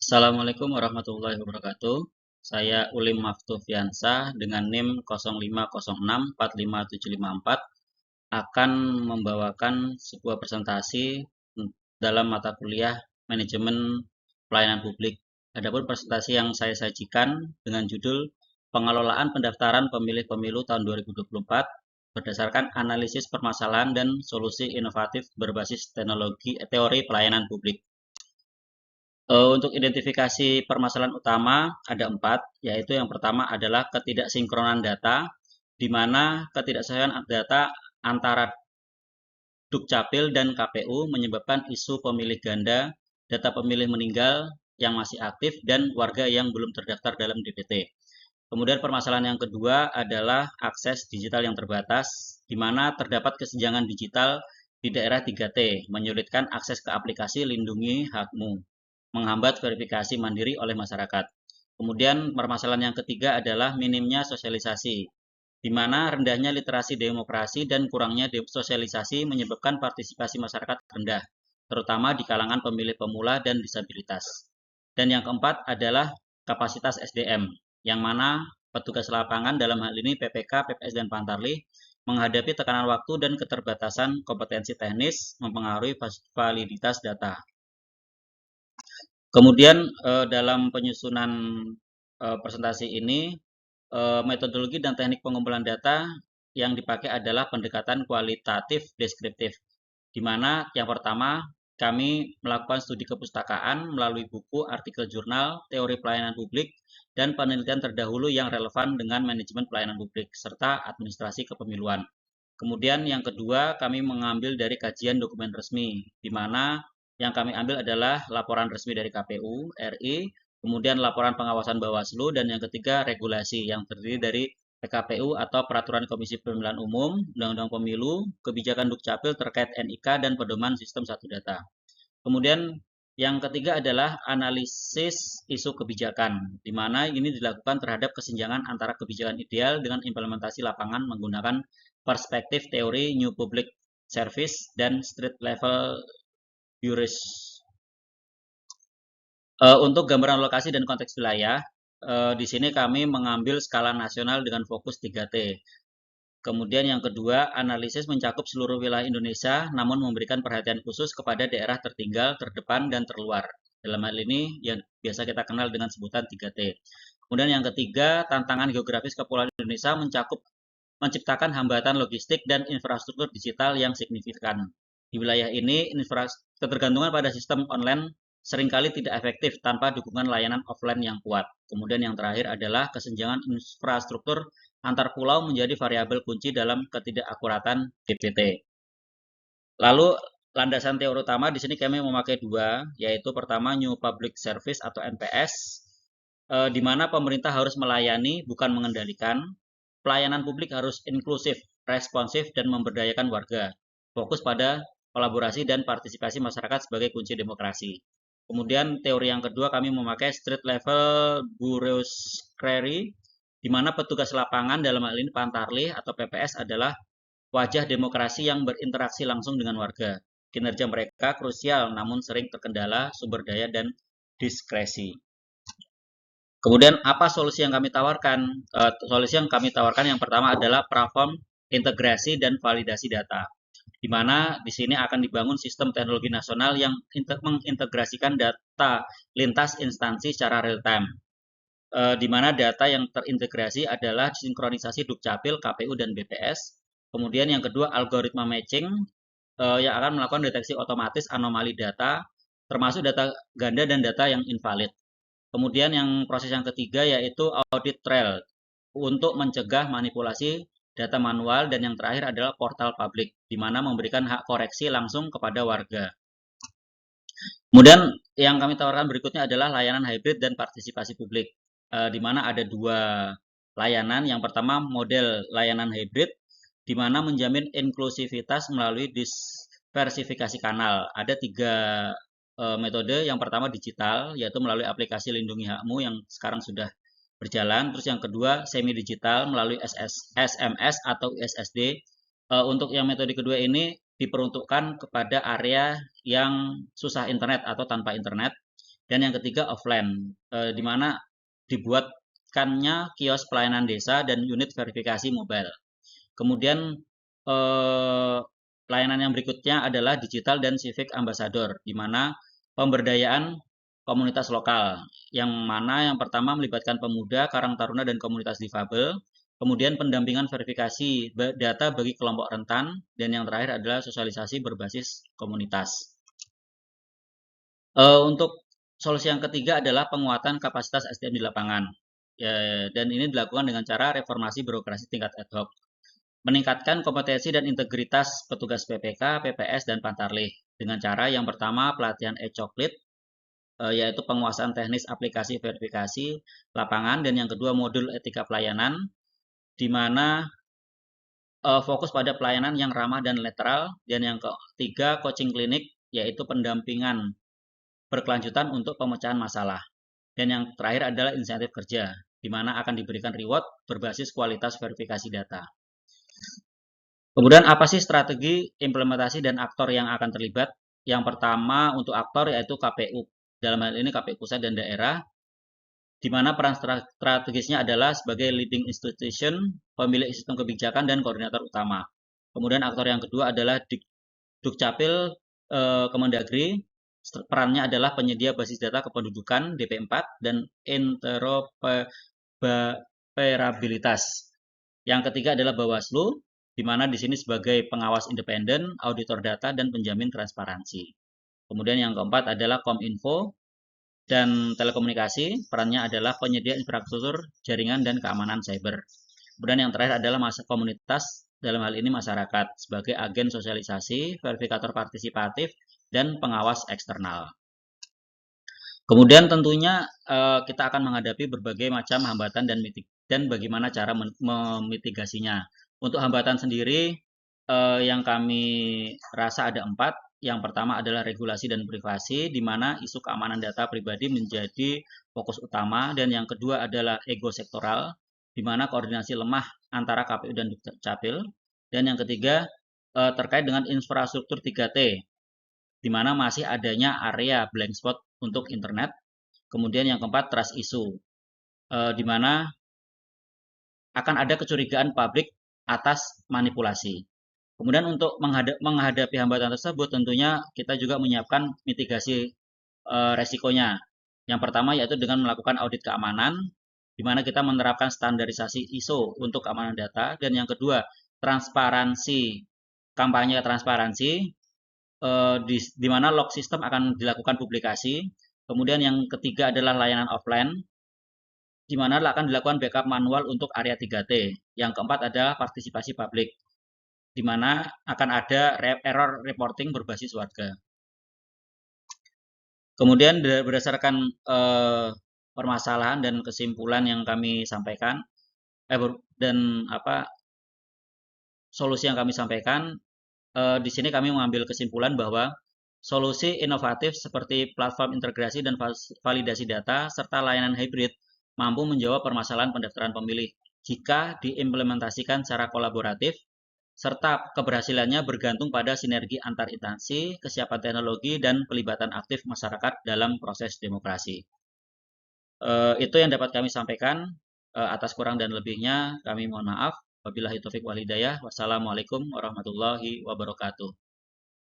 Assalamualaikum warahmatullahi wabarakatuh. Saya Ulim Maftufiansah dengan NIM 0506457454 akan membawakan sebuah presentasi dalam mata kuliah Manajemen Pelayanan Publik. Adapun presentasi yang saya sajikan dengan judul Pengelolaan Pendaftaran Pemilih Pemilu tahun 2024 berdasarkan analisis permasalahan dan solusi inovatif berbasis teknologi teori pelayanan publik. Untuk identifikasi permasalahan utama ada 4, yaitu yang pertama adalah ketidaksinkronan data, di mana ketidaksesuaian data antara Dukcapil dan KPU menyebabkan isu pemilih ganda, data pemilih meninggal yang masih aktif, dan warga yang belum terdaftar dalam DPT. Kemudian permasalahan yang kedua adalah akses digital yang terbatas, di mana terdapat kesenjangan digital di daerah 3T, menyulitkan akses ke aplikasi Lindungi Hakmu, menghambat verifikasi mandiri oleh masyarakat. Kemudian permasalahan yang ketiga adalah minimnya sosialisasi, di mana rendahnya literasi demokrasi dan kurangnya sosialisasi menyebabkan partisipasi masyarakat rendah, terutama di kalangan pemilih pemula dan disabilitas. Dan yang keempat adalah kapasitas SDM, yang mana petugas lapangan dalam hal ini PPK, PPS, dan Pantarlih menghadapi tekanan waktu dan keterbatasan kompetensi teknis mempengaruhi validitas data. Kemudian dalam penyusunan presentasi ini, metodologi dan teknik pengumpulan data yang dipakai adalah pendekatan kualitatif deskriptif, di mana yang pertama kami melakukan studi kepustakaan melalui buku, artikel jurnal, teori pelayanan publik, dan penelitian terdahulu yang relevan dengan manajemen pelayanan publik, serta administrasi kepemiluan. Kemudian yang kedua, kami mengambil dari kajian dokumen resmi, di mana yang kami ambil adalah laporan resmi dari KPU RI, kemudian laporan pengawasan Bawaslu, dan yang ketiga regulasi yang terdiri dari PKPU atau Peraturan Komisi Pemilihan Umum, Undang-Undang Pemilu, kebijakan Dukcapil terkait NIK, dan pedoman sistem satu data. Kemudian yang ketiga adalah analisis isu kebijakan, di mana ini dilakukan terhadap kesenjangan antara kebijakan ideal dengan implementasi lapangan menggunakan perspektif teori New Public Service dan Street Level Bureaus. Untuk gambaran lokasi dan konteks wilayah, di sini kami mengambil skala nasional dengan fokus 3T. Kemudian yang kedua, analisis mencakup seluruh wilayah Indonesia, namun memberikan perhatian khusus kepada daerah tertinggal, terdepan, dan terluar. Dalam hal ini yang biasa kita kenal dengan sebutan 3T. Kemudian yang ketiga, tantangan geografis kepulauan Indonesia mencakup menciptakan hambatan logistik dan infrastruktur digital yang signifikan. Di wilayah ini, ketergantungan pada sistem online seringkali tidak efektif tanpa dukungan layanan offline yang kuat. Kemudian yang terakhir adalah kesenjangan infrastruktur antar pulau menjadi variabel kunci dalam ketidakakuratan DPT. Lalu landasan teori utama di sini kami memakai dua, yaitu pertama New Public Service atau NPS, di mana pemerintah harus melayani bukan mengendalikan. Pelayanan publik harus inklusif, responsif, dan memberdayakan warga. Fokus pada kolaborasi dan partisipasi masyarakat sebagai kunci demokrasi. Kemudian teori yang kedua kami memakai street level bureaucracy, di mana petugas lapangan dalam hal ini Pantarlih atau PPS adalah wajah demokrasi yang berinteraksi langsung dengan warga. Kinerja mereka krusial namun sering terkendala sumber daya dan diskresi. Kemudian apa solusi yang kami tawarkan? Solusi yang kami tawarkan yang pertama adalah platform integrasi dan validasi data, di mana di sini akan dibangun sistem teknologi nasional yang mengintegrasikan data lintas instansi secara real time, di mana data yang terintegrasi adalah sinkronisasi Dukcapil, KPU, dan BPS. Kemudian yang kedua algoritma matching yang akan melakukan deteksi otomatis anomali data, termasuk data ganda dan data yang invalid. Kemudian yang proses yang ketiga yaitu audit trail untuk mencegah manipulasi data manual, dan yang terakhir adalah portal publik, di mana memberikan hak koreksi langsung kepada warga. Kemudian yang kami tawarkan berikutnya adalah layanan hybrid dan partisipasi publik, di mana ada dua layanan. Yang pertama model layanan hybrid, di mana menjamin inklusivitas melalui diversifikasi kanal. Ada tiga metode. Yang pertama digital, yaitu melalui aplikasi Lindungi Hakmu yang sekarang sudah berjalan. Terus yang kedua semi digital melalui SMS atau USSD. Untuk yang metode kedua ini diperuntukkan kepada area yang susah internet atau tanpa internet, Dan yang ketiga offline, di mana dibuatkannya kios pelayanan desa dan unit verifikasi mobile. Kemudian pelayanan yang berikutnya adalah digital dan civic ambassador, di mana pemberdayaan komunitas lokal, yang mana yang pertama melibatkan pemuda, karang taruna, dan komunitas difabel, kemudian pendampingan verifikasi data bagi kelompok rentan, dan yang terakhir adalah sosialisasi berbasis komunitas. Untuk solusi yang ketiga adalah penguatan kapasitas SDM di lapangan, dan ini dilakukan dengan cara reformasi birokrasi tingkat ad hoc, meningkatkan kompetensi dan integritas petugas PPK, PPS, dan Pantarlih dengan cara yang pertama pelatihan e-coklit, yaitu penguasaan teknis aplikasi verifikasi lapangan, dan yang kedua modul etika pelayanan, di mana fokus pada pelayanan yang ramah dan netral, dan yang ketiga coaching klinik, yaitu pendampingan berkelanjutan untuk pemecahan masalah, dan yang terakhir adalah insentif kerja, di mana akan diberikan reward berbasis kualitas verifikasi data. Kemudian apa sih strategi implementasi dan aktor yang akan terlibat? Yang pertama untuk aktor yaitu KPU, dalam hal ini KPU pusat dan daerah, di mana peran strategisnya adalah sebagai leading institution, pemilik sistem kebijakan, dan koordinator utama. Kemudian aktor yang kedua adalah Dukcapil Kemendagri, perannya adalah penyedia basis data kependudukan DP4 dan interoperabilitas. Yang ketiga adalah Bawaslu, di mana di sini sebagai pengawas independen, auditor data, dan penjamin transparansi. Kemudian yang keempat adalah Kominfo dan telekomunikasi, perannya adalah penyedia infrastruktur jaringan dan keamanan cyber. Kemudian yang terakhir adalah komunitas, dalam hal ini masyarakat, sebagai agen sosialisasi, verifikator partisipatif, dan pengawas eksternal. Kemudian tentunya kita akan menghadapi berbagai macam hambatan dan bagaimana cara memitigasinya. Untuk hambatan sendiri yang kami rasa ada 4. Yang pertama adalah regulasi dan privasi, di mana isu keamanan data pribadi menjadi fokus utama. Dan yang kedua adalah ego sektoral, di mana koordinasi lemah antara KPU dan Dukcapil. Dan yang ketiga terkait dengan infrastruktur 3T, di mana masih adanya area blank spot untuk internet. Kemudian yang keempat, trust issue, di mana akan ada kecurigaan publik atas manipulasi. Kemudian untuk menghadapi hambatan tersebut, tentunya kita juga menyiapkan mitigasi resikonya. Yang pertama yaitu dengan melakukan audit keamanan, di mana kita menerapkan standarisasi ISO untuk keamanan data. Dan yang kedua, transparansi, kampanye transparansi, di mana log system akan dilakukan publikasi. Kemudian yang ketiga adalah layanan offline, di mana akan dilakukan backup manual untuk area 3T. Yang keempat adalah partisipasi publik, di mana akan ada error reporting berbasis warga. Kemudian berdasarkan permasalahan dan kesimpulan yang kami sampaikan, dan solusi yang kami sampaikan, di sini kami mengambil kesimpulan bahwa solusi inovatif seperti platform integrasi dan validasi data serta layanan hybrid mampu menjawab permasalahan pendaftaran pemilih jika diimplementasikan secara kolaboratif, serta keberhasilannya bergantung pada sinergi antar instansi, kesiapan teknologi, dan pelibatan aktif masyarakat dalam proses demokrasi. Itu yang dapat kami sampaikan. Atas kurang dan lebihnya kami mohon maaf. Wabillahi taufiq wal hidayah. Wassalamualaikum warahmatullahi wabarakatuh.